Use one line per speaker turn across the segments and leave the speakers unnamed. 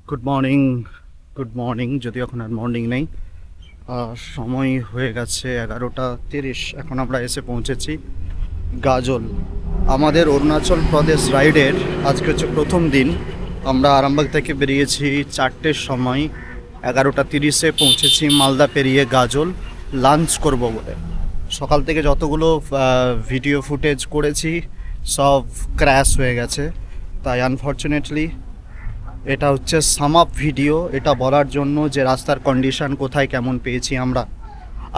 Good morning যদিও এখন আর morning নেই। সময় হয়ে গেছে 11:30। এখন আমরা এসে পৌঁছেছি গাজল। আমাদের অরুণাচল প্রদেশ রাইডের আজকে হচ্ছে প্রথম দিন। আমরা আরামবাগ থেকে বেরিয়েছি 4টের সময়, 11:30-এ পৌঁছেছি মালদা পেরিয়ে গাজল লাঞ্চ করব বলে। সকাল থেকে যতগুলো ভিডিও ফুটেজ করেছি সব ক্র্যাশ হয়ে গেছে, তাই আনফর্চুনেটলি এটা হচ্ছে সাম আপ ভিডিও, এটা বলার জন্য যে রাস্তার কন্ডিশন কোথায় কেমন পেয়েছি আমরা।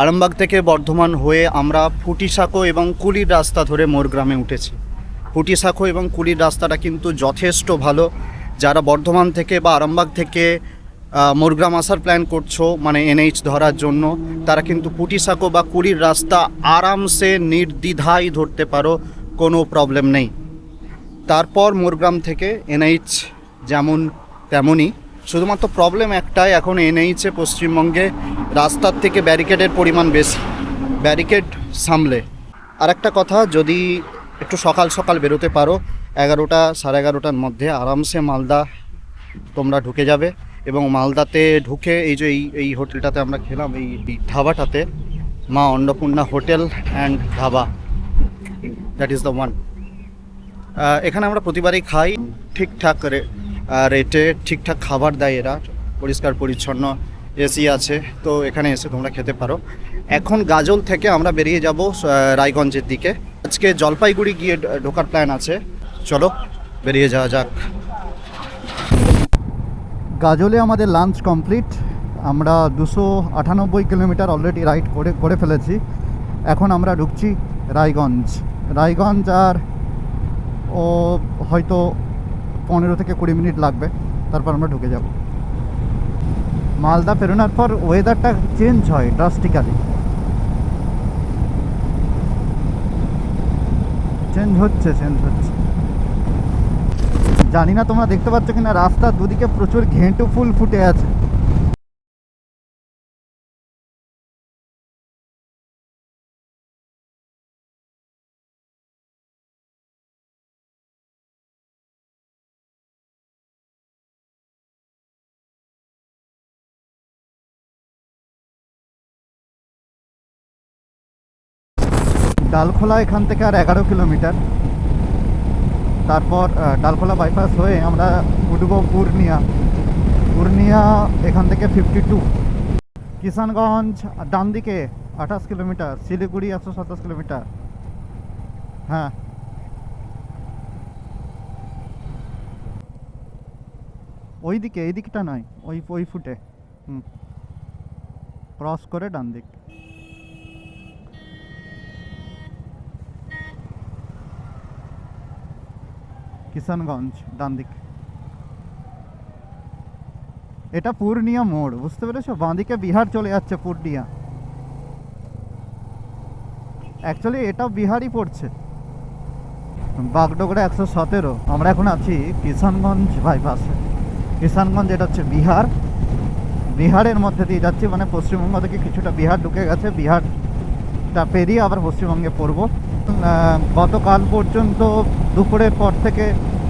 আরামবাগ থেকে বর্ধমান হয়ে আমরা ফুটিসাঁকো এবং কুলির রাস্তা ধরে মোরগ্রামে উঠেছি। ফুটিসাঁকো এবং কুলির রাস্তাটা কিন্তু যথেষ্ট ভালো। যারা বর্ধমান থেকে বা আরামবাগ থেকে মোরগ্রাম আসার প্ল্যান করছো, মানে এনএইচ ধরার জন্য, তারা কিন্তু ফুটিসাঁকো বা কুলির রাস্তা আরামসে নির্দ্বিধায় ধরতে পারো, কোনো প্রবলেম নেই। তারপর মোরগ্রাম থেকে এনএইচ যেমন তেমনই, শুধুমাত্র প্রবলেম একটাই, এখন এনএইচে পশ্চিমবঙ্গে রাস্তার থেকে ব্যারিকেডের পরিমাণ বেশি, ব্যারিকেড সামলে। আর একটা কথা, যদি একটু সকাল সকাল বেরোতে পারো 11টা সাড়ে 11টার মধ্যে আরামসে মালদা তোমরা ঢুকে যাবে। এবং মালদাতে ঢুকে এই যে এই হোটেলটাতে আমরা খেলাম, এই ধাবাটাতে, মা Annapurna hotel and dhaba, that is the one. এখানে আমরা প্রতিবারই খাই, ঠিকঠাক রেটে ঠিকঠাক খাবার দেয় এরা, পরিষ্কার পরিচ্ছন্ন, এসি আছে, তো এখানে এসে তোমরা খেতে পারো। এখন গাজল থেকে আমরা বেরিয়ে যাব রায়গঞ্জের দিকে। আজকে জলপাইগুড়ি গিয়ে ঢোকার প্ল্যান আছে, চলো বেরিয়ে যাওয়া যাক। গাজলে আমাদের লাঞ্চ কমপ্লিট। আমরা 298 কিলোমিটার অলরেডি রাইড করে ফেলেছি। এখন আমরা ঢুকছি রায়গঞ্জ, আর হয়তো 15 থেকে 20 মিনিট লাগবে, তারপর আমরা ঢুকে যাব। মালদা পেরোনোর পর ওয়েদারটা চেঞ্জ হয় ড্রাস্টিক্যালি, চেঞ্জ হচ্ছে। জানি না তোমরা দেখতে পাচ্ছ কিনা, রাস্তার দুদিকে প্রচুর ঘেঁটু ফুল ফুটে আছে। ডালখোলা এখান থেকে আর 11 কিলোমিটার। তারপর ডালখোলা বাইপাস হয়ে আমরা উঠবো পূর্ণিয়া এখান থেকে 52। কিষানগঞ্জ ডান দিকে 28 কিলোমিটার, শিলিগুড়ি 127 কিলোমিটার। হ্যাঁ, এই দিকটা নয়, ওই ফুটে ক্রস করে ডান দিক। কিষানগঞ্জ ডান দিক, এটা পূর্ণিয়া মোড়, বুঝতে পেরেছো? বাঁদিকে বিহার চলে যাচ্ছে, পূর্ণিয়া। অ্যাকচুয়ালি এটা বিহারই পড়ছে। বাগডোগরা 117। আমরা এখন আছি কিষানগঞ্জ বাইপাসে। কিষানগঞ্জ এটা হচ্ছে বিহারের মধ্যে দিয়ে যাচ্ছি, মানে পশ্চিমবঙ্গ থেকে কিছুটা বিহার ঢুকে গেছে, বিহারটা পেরিয়ে আবার পশ্চিমবঙ্গে পড়বো। গতকাল পর্যন্ত দুপুরের পর থেকে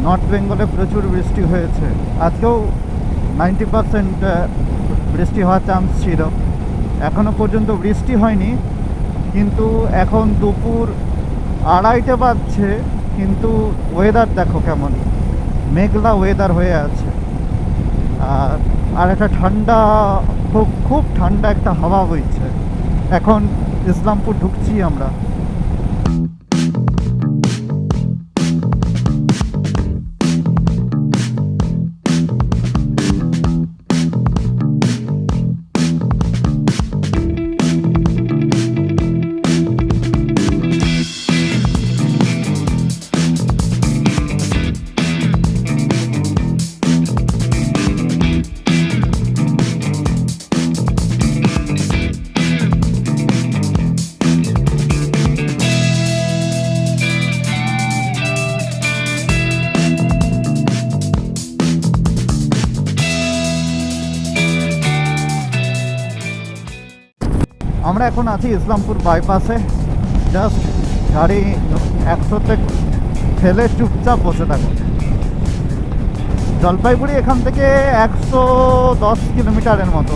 নর্থ বেঙ্গলে প্রচুর বৃষ্টি হয়েছে। আজকেও 90% বৃষ্টি হওয়ার চান্স ছিল। এখনও পর্যন্ত বৃষ্টি হয়নি, কিন্তু এখন দুপুর 2:30 বাজছে, কিন্তু ওয়েদার দেখো কেমন মেঘলা ওয়েদার হয়ে আছে। আর একটা ঠান্ডা, খুব ঠান্ডা একটা হাওয়া বইছে। এখন ইসলামপুর ঢুকছি আমরা। আমরা এখন আছি ইসলামপুর বাইপাসে। জাস্ট গাড়ি 100তে ফেলে চুপচাপ বসে থাকো।
জলপাইগুড়ি এখান থেকে 110 কিলোমিটারের মতো।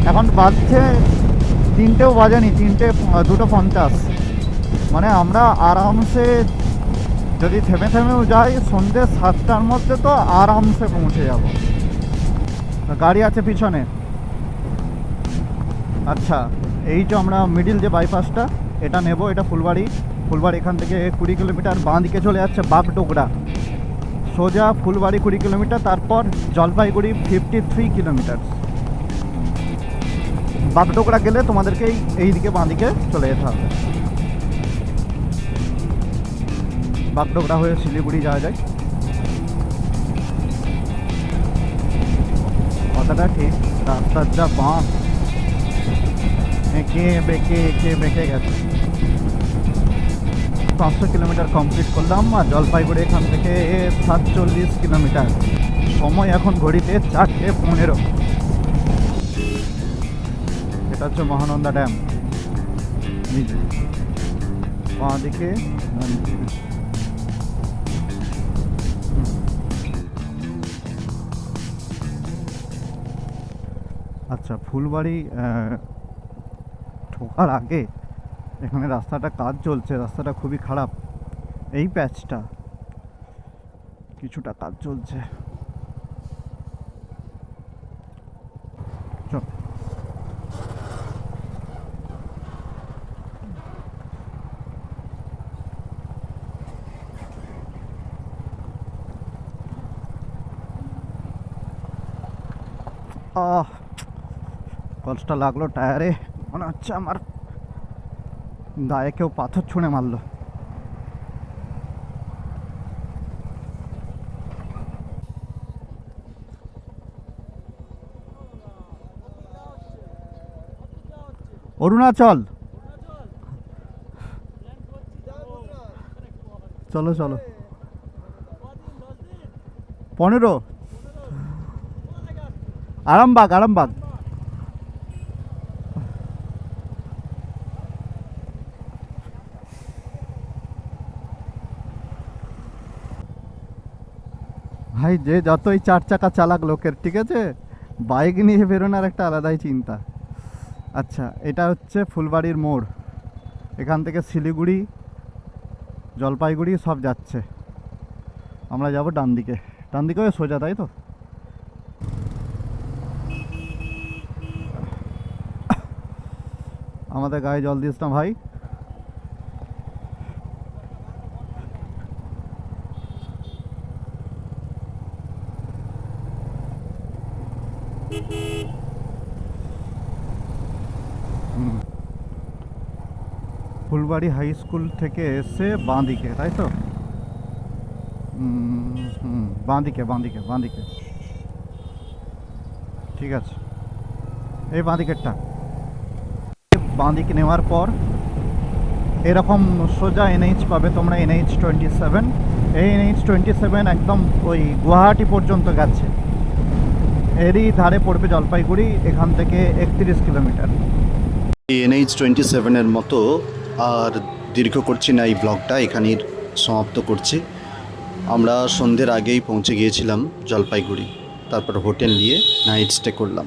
এখন বাজছে 3টেও বাজেনি, 2:50। মানে আমরা আরামসে যদি থেমে থেমেও যাই সন্ধ্যে 7টার মধ্যে তো আরামসে পৌঁছে যাব। গাড়ি আছে পিছনে। আচ্ছা, এই যে আমরা মিডিল যে বাইপাসটা এটা নেব, এটা ফুলবাড়ি এখান থেকে 20 কিলোমিটার। বাঁ দিকে চলে যাচ্ছে বাগডোগরা, সোজা ফুলবাড়ি 20 কিলোমিটার, তারপর জলপাইগুড়ি 53 কিলোমিটার। বাগডোগরা গেলে তোমাদেরকে এই দিকে বাঁ দিকে চলে যেতে হবে। বাগডোগরা হয়ে শিলিগুড়ি যাওয়া যায়। কথাটা ঠিক, রাস্তার যা বাঁক, এঁকে বেঁকে গেছে। 500 কিলোমিটার কমপ্লিট করলাম, আর জলপাইগুড়ি এখান থেকে 47 কিলোমিটার। সময় এখন ঘড়িতে 4:15। এটা হচ্ছে মহানন্দা ড্যাম। বাঁ দিকে আচ্ছা, ফুলবাড়ি ঢোকার আগে এখানে রাস্তাটা কাজ চলছে, রাস্তাটা খুবই খারাপ। এই প্যাচটা কিছুটা কাজ চলছে। চল, কলসটা লাগলো টায়ারে, মনে হচ্ছে আমার গায়ে কেউ পাথর ছুঁড়ে মারলো। অরুণাচল, চলো চলো। 15। আরামবাগ। ভাই, যে যতই 4 চাকা চালাক লোকের, ঠিক আছে, বাইক নিয়ে বেরোনোর একটা আলাদাই চিন্তা। আচ্ছা, এটা হচ্ছে ফুলবাড়ির মোড়। এখান থেকে শিলিগুড়ি, জলপাইগুড়ি সব যাচ্ছে। আমরা যাব ডান দিকে হয়ে সোজা, তাই তো? আমাদের গায়ে জল দিস না ভাই। ফুলবাড়ি হাই স্কুল থেকে এসে বাঁ দিকে, তাই তো? বাঁ দিকে। ঠিক আছে, এই বাঁ দিকেরটা। বাঁ দিকে নেওয়ার পর এরকম সোজা NH পাবে তোমরা, NH27। এই NH27 একদম ওই গুয়াহাটি পর্যন্ত গেছে। এরই ধারে পড়বে জলপাইগুড়ি, এখান থেকে 31 কিলোমিটার।
এই NH27-এর মতো আর দীর্ঘ করছি না, এই ব্লগটা এখানেই সমাপ্ত করছি। আমরা সন্ধ্যের আগেই পৌঁছে গিয়েছিলাম জলপাইগুড়ি, তারপর হোটেল নিয়ে নাইট স্টে করলাম।